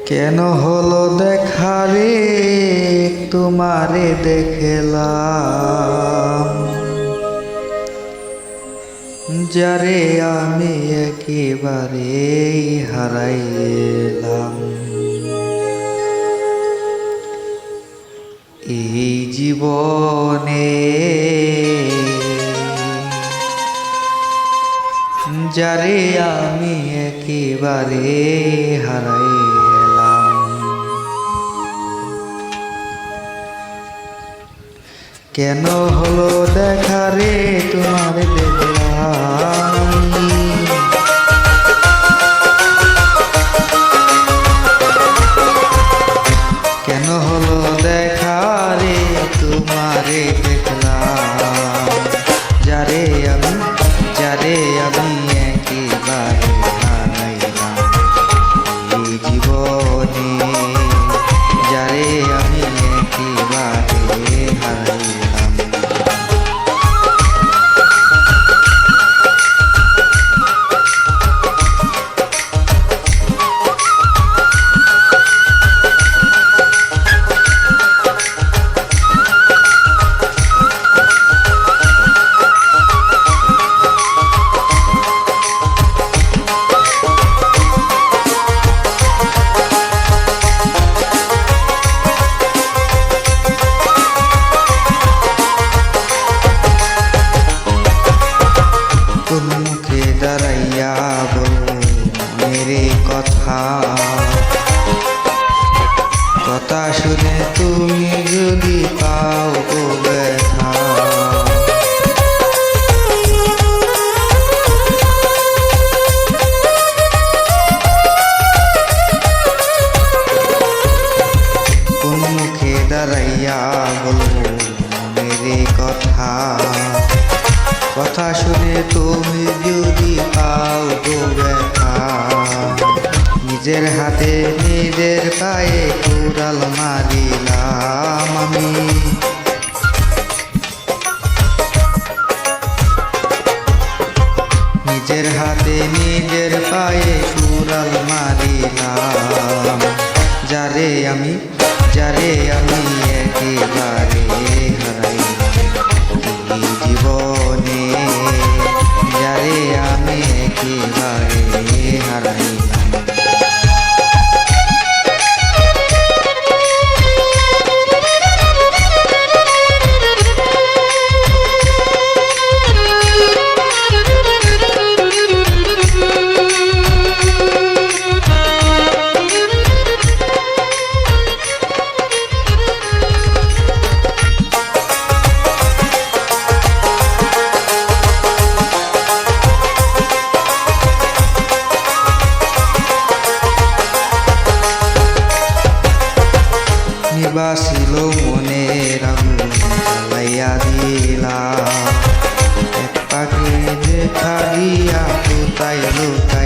কেন হলো দেখা রে তোমারে দেখলাম, যারে আমি একেবারে হারাইলাম। এই জীবনে যারে আমি একেবারে হারাইলাম। কেন হলো দেখা রে তোমার দেখলাম, কেন হলো দেখা রে তোমারে দেখলাম, যারে আমি একেবারে হারাইলাম। এই জীবনে যারে আমি একেবারে হারাইলাম। মুখে দাঁড়াইয়া বলো মেরে কথা, কথা শুনে তুমি যদি পাও গো ব্যথা। কোন মুখে দাঁড়াইয়া বলো মেরে কথা, কথা শুনে তুমি যদি পাও গো ব্যথা। নিজের হাতে নিজের পায়ে কুড়াল মারিলাম আমি, নিজের হাতে নিজের পায়ে কুড়াল মারিলাম। যারে আমি একেবারে হারাইলাম। এই জীবনে যারে আমি একেবারে হারাইলাম। নিবাসিল মনের আগুন জ্বালাইয়া দিলা, এক পাখি দেখা দিয়া কোথায় লুকাইলা।